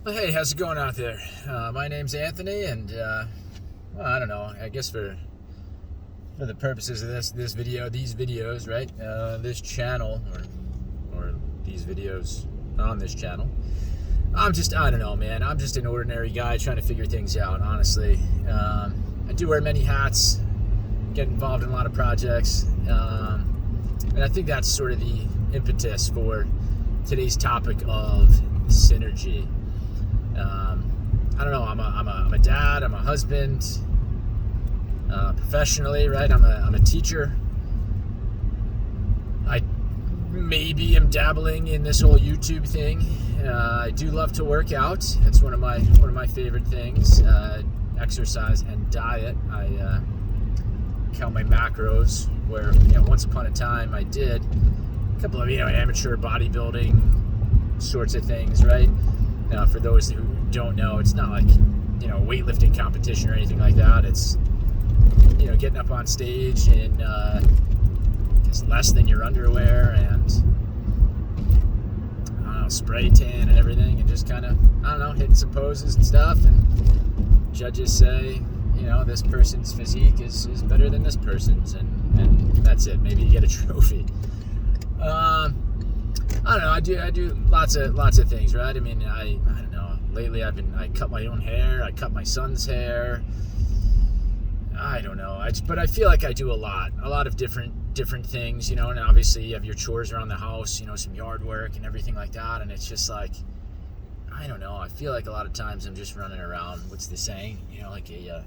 Well, hey, how's it going out there? My name's Anthony, and well, I don't know. I guess for the purposes of these videos, right? This channel or these videos on this channel, I don't know, man. I'm just an ordinary guy trying to figure things out. Honestly, I do wear many hats, get involved in a lot of projects, and I think that's sort of the impetus for today's topic of synergy. I don't know. I'm a dad. I'm a husband. Professionally, right? I'm a teacher. I maybe am dabbling in this whole YouTube thing. I do love to work out. That's one of my favorite things. Exercise and diet. I count my macros. Where once upon a time I did a couple of amateur bodybuilding sorts of things, right? For those who don't know, it's not like weightlifting competition or anything like that. It's getting up on stage in just less than your underwear and I don't know, spray tan and everything, and just kind of hitting some poses and stuff. And judges say this person's physique is better than this person's, and that's it. Maybe you get a trophy. I don't know. I do lots of things, right? I mean, I don't know. Lately, I cut my own hair. I cut my son's hair. I don't know. But I feel like I do a lot of different things, and obviously you have your chores around the house, some yard work and everything like that. And it's just like, I don't know. I feel like a lot of times I'm just running around. What's the saying? Like a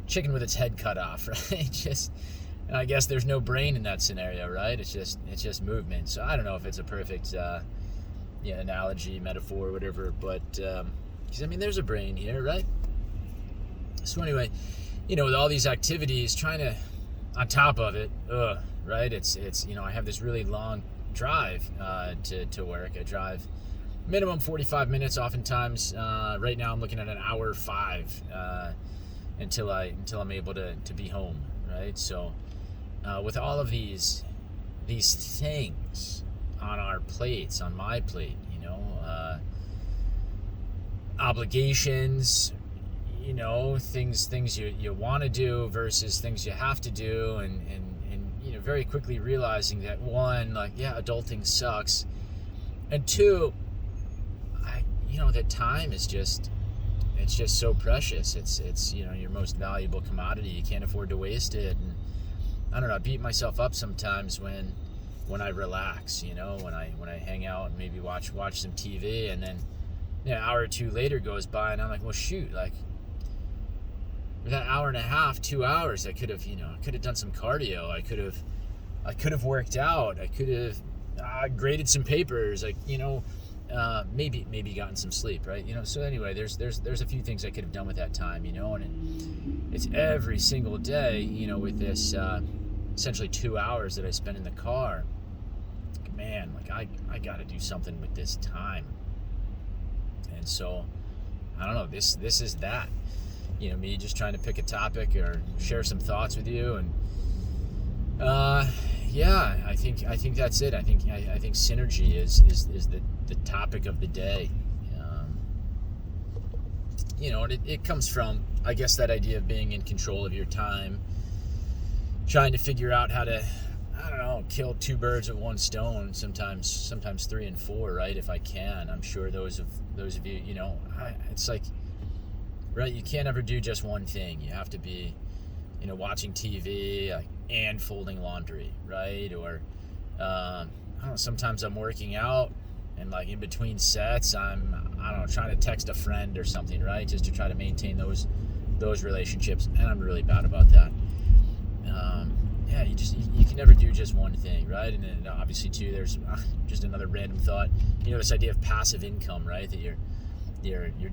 chicken with its head cut off, right? And I guess there's no brain in that scenario, right? It's just movement. So I don't know if it's a perfect analogy, metaphor, whatever, but because there's a brain here, right? So anyway, with all these activities, trying to, on top of it, right? It's I have this really long drive to work. I drive minimum 45 minutes, oftentimes. Right now I'm looking at an hour 5 until I'm able to be home, right? So with all of these things on our plates, on my plate, obligations, things you want to do versus things you have to do, and very quickly realizing that, one, adulting sucks, and two, that time is just so precious. It's your most valuable commodity. You can't afford to waste it. And I don't know, I beat myself up sometimes when I relax, when I hang out and maybe watch some TV, and then an hour or two later goes by and I'm like, well, shoot, like that hour and a half, 2 hours, I could have done some cardio. I could have worked out. I could have graded some papers, maybe gotten some sleep, right? So anyway, there's a few things I could have done with that time, and it's every single day, with this essentially 2 hours that I spend in the car. Man, I got to do something with this time. And so I don't know, this is that, me just trying to pick a topic or share some thoughts with you. And I think that's it. I think synergy is the topic of the day. And it comes from, I guess, that idea of being in control of your time, trying to figure out how to, I don't know, kill two birds with one stone, sometimes 3 and 4, right? If I can. I'm sure those of you, it's like, right, you can't ever do just one thing. You have to be, watching TV and folding laundry, right? Or I don't know, sometimes I'm working out, and in between sets I'm, I don't know, trying to text a friend or something, right? Just to try to maintain those relationships, and I'm really bad about that. You can never do just one thing, right? And then obviously too, there's just another random thought, this idea of passive income, right? That you're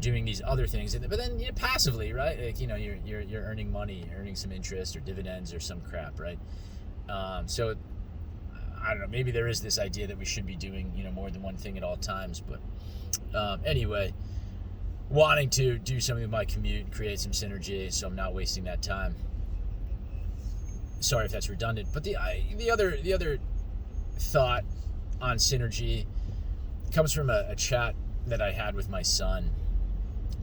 doing these other things, but then passively, right? You're earning money, earning some interest or dividends or some crap, right? So I don't know, maybe there is this idea that we should be doing more than one thing at all times, but anyway, wanting to do something with my commute, create some synergy, so I'm not wasting that time. Sorry if that's redundant, but the other thought on synergy comes from a chat that I had with my son.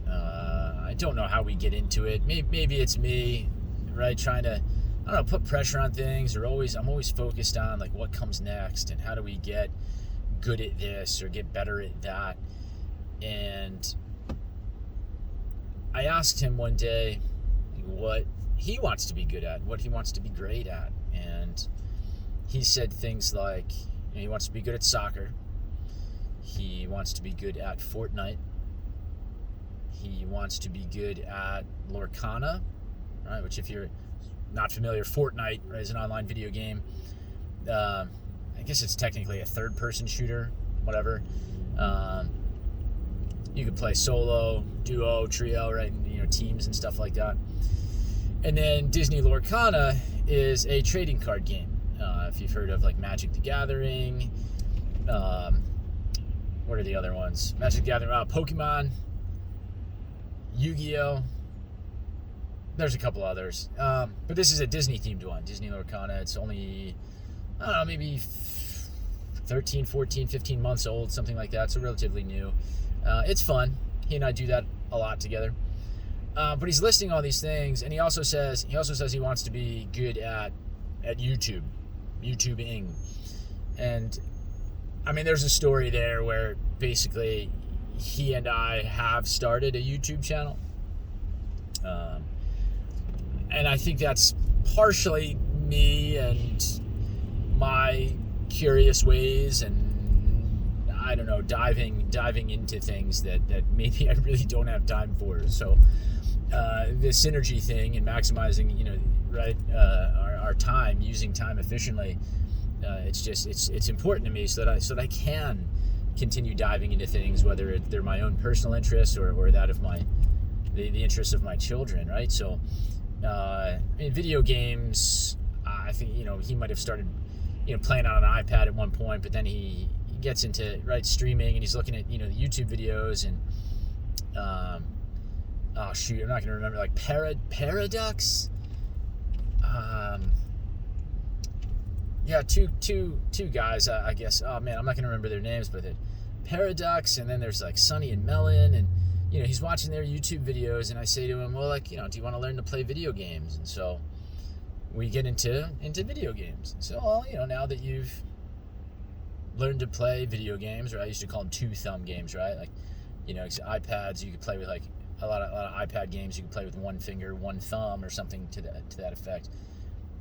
I don't know how we get into it. Maybe it's me, right? Trying to, I don't know, put pressure on things, or I'm always focused on like what comes next and how do we get good at this or get better at that. And I asked him one day what he wants to be good at, what he wants to be great at. And he said things like, he wants to be good at soccer. He wants to be good at Fortnite. He wants to be good at Lorcana, right? Which, if you're not familiar, Fortnite, right, is an online video game. I guess it's technically a third-person shooter, whatever. You could play solo, duo, trio, right? And, teams and stuff like that. And then Disney Lorcana is a trading card game. If you've heard of like Magic the Gathering, what are the other ones? Magic the Gathering, Pokemon, Yu-Gi-Oh! There's a couple others. But this is a Disney-themed one, Disney Lorcana. It's only, I don't know, maybe 13, 14, 15 months old, something like that, so relatively new. It's fun. He and I do that a lot together. But he's listing all these things, and he also says he wants to be good at YouTubing. And I mean, there's a story there where basically he and I have started a YouTube channel. And I think that's partially me and my curious ways, and I don't know, diving into things that maybe I really don't have time for. So the synergy thing and maximizing, our time, using time efficiently, it's important to me so that I can continue diving into things, whether they're my own personal interests or that of the interests of my children, right? So in video games, I think he might have started playing on an iPad at one point, but then he gets into streaming, and he's looking at YouTube videos, and I'm not gonna remember, like Paradox. Two guys, I guess. Oh man, I'm not gonna remember their names, but Paradox, and then there's like Sunny and Melon, and he's watching their YouTube videos, and I say to him, well, do you want to learn to play video games? And so we get into video games. So, well, now that you've learned to play video games, or I used to call them two-thumb games, right? Like, iPads, you could play with like a lot of iPad games, you can play with one finger, one thumb, or something to that effect.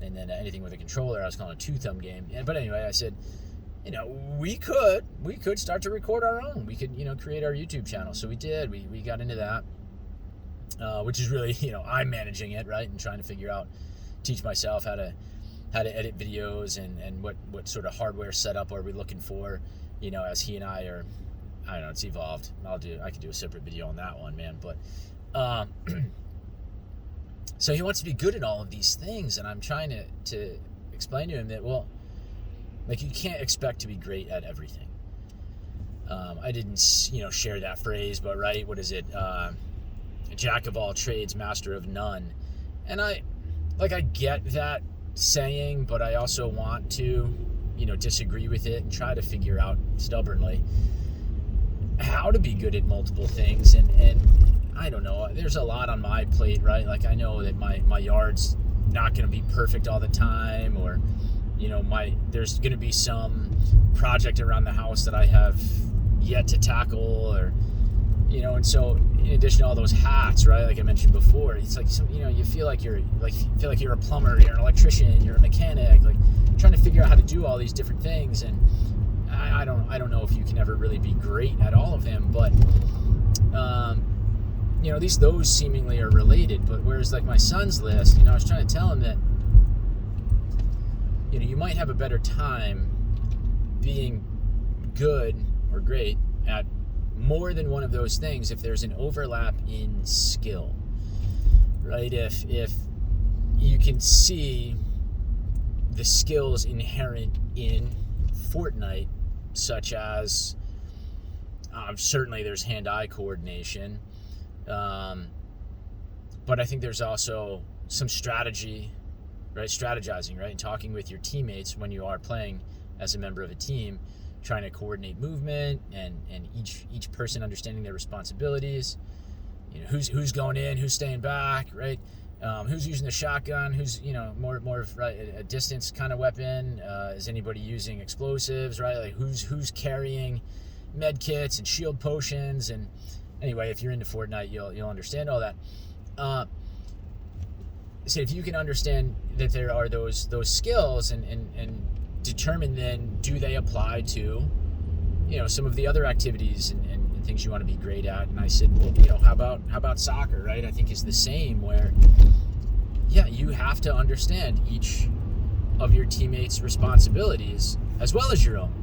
And then anything with a controller, I was calling a two-thumb game. But anyway, I said, we could start to record our own. We could, create our YouTube channel. So we did. We got into that, which is really, I'm managing it, right, and trying to teach myself how to edit videos and what sort of hardware setup are we looking for, as he and I are. I don't know, it's evolved. I could do a separate video on that one, man. But so he wants to be good at all of these things, and I'm trying to explain to him that, well, like, you can't expect to be great at everything. I didn't, share that phrase, but right, what is it? Jack of all trades, master of none. And I get that saying, but I also want to, disagree with it and try to figure out stubbornly how to be good at multiple things. And I don't know, there's a lot on my plate, right? Like, I know that my yard's not going to be perfect all the time, or there's going to be some project around the house that I have yet to tackle, or and so in addition to all those hats, right, like I mentioned before, it's like you feel like you're a plumber, you're an electrician, you're a mechanic, like trying to figure out how to do all these different things. And I don't know if you can ever really be great at all of them, but at least those seemingly are related. But whereas like my son's list, I was trying to tell him that you might have a better time being good or great at more than one of those things if there's an overlap in skill, right? If you can see the skills inherent in Fortnite, such as certainly there's hand-eye coordination, but I think there's also some strategy, right? Strategizing, right? And talking with your teammates when you are playing as a member of a team, trying to coordinate movement and each person understanding their responsibilities. who's going in, who's staying back, right? Who's using the shotgun? Who's more of right, a distance kind of weapon? Is anybody using explosives? Right, like who's carrying med kits and shield potions? And anyway, if you're into Fortnite, you'll understand all that. So if you can understand that there are those skills and determine then, do they apply to some of the other activities and things you want to be great at? And I said, well, how about soccer, right? I think is the same, where you have to understand each of your teammates' responsibilities as well as your own.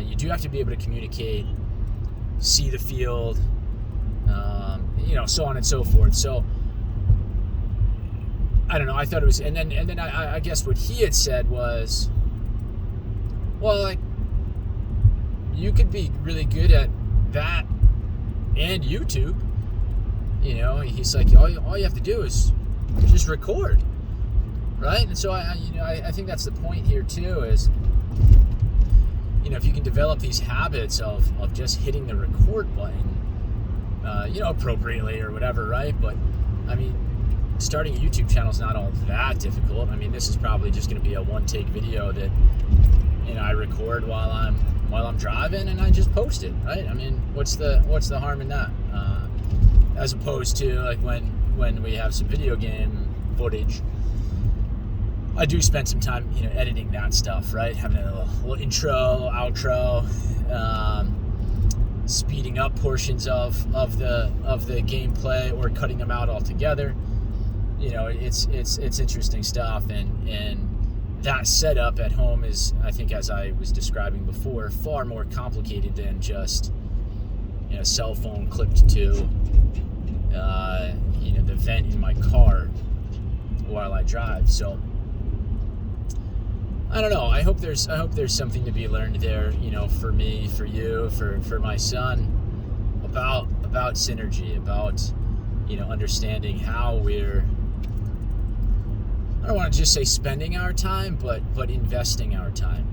You do have to be able to communicate, see the field, so on and so forth. So I don't know. I thought it was, and then I guess what he had said was, well, like, you could be really good at that and YouTube. He's like, all you have to do is just record, right? And so I think that's the point here too. Is if you can develop these habits of just hitting the record button, appropriately or whatever, right? But I mean, starting a YouTube channel is not all that difficult. I mean, this is probably just going to be a one-take video that I record while I'm driving, and I just post it, right? I mean, what's the harm in that? As opposed to like when we have some video game footage, I do spend some time editing that stuff, right? Having a little intro, outro, speeding up portions of the gameplay or cutting them out altogether. It's interesting stuff, and that setup at home is, I think, as I was describing before, far more complicated than just cell phone clipped to the vent in my car while I drive. So I don't know. I hope there's something to be learned there, for me, for you, for my son, about synergy, about understanding how we're, I don't want to just say spending our time, but investing our time,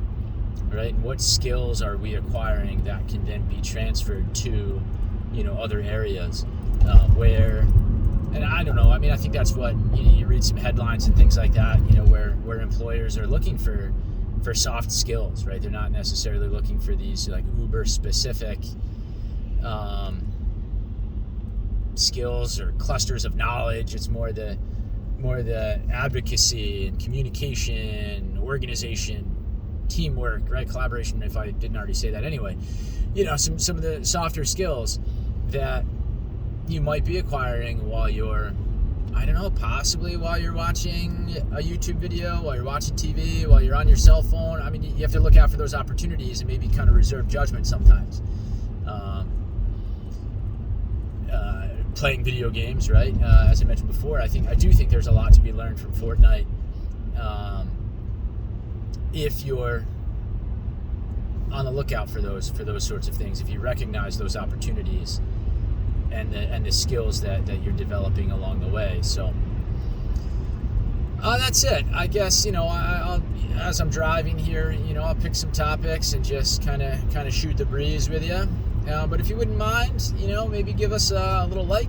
right? And what skills are we acquiring that can then be transferred to, other areas where, and I don't know. I mean, I think that's what you read some headlines and things like that, where employers are looking for soft skills, right? They're not necessarily looking for these like uber specific skills or clusters of knowledge. It's more the advocacy and communication, organization, teamwork, right? Collaboration, if I didn't already say that anyway. Some of the softer skills that you might be acquiring while you're, I don't know, possibly while you're watching a YouTube video, while you're watching TV, while you're on your cell phone. I mean, you have to look out for those opportunities and maybe kind of reserve judgment sometimes. Playing video games, right? As I mentioned before, I do think there's a lot to be learned from Fortnite. If you're on the lookout for those sorts of things, if you recognize those opportunities and the skills that you're developing along the way. So that's it. I guess I'll, as I'm driving here, I'll pick some topics and just kind of shoot the breeze with you. But if you wouldn't mind, maybe give us a little like,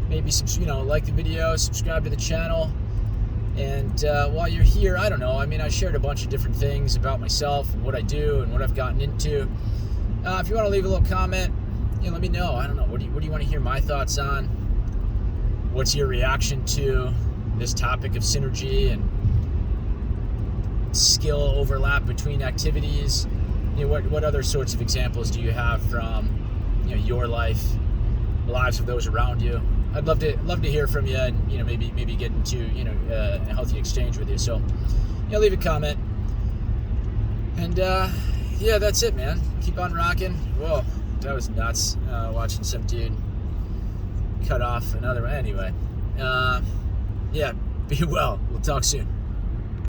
maybe like the video, subscribe to the channel. And while you're here, I don't know. I mean, I shared a bunch of different things about myself and what I do and what I've gotten into. If you want to leave a little comment, let me know. I don't know. What do you want to hear my thoughts on? What's your reaction to this topic of synergy and skill overlap between activities? What other sorts of examples do you have from your life, the lives of those around you? I'd love to hear from you, and maybe get into a healthy exchange with you. So leave a comment, and that's it, man. Keep on rocking. Whoa, that was nuts. Watching some dude cut off another one. Anyway, be well. We'll talk soon.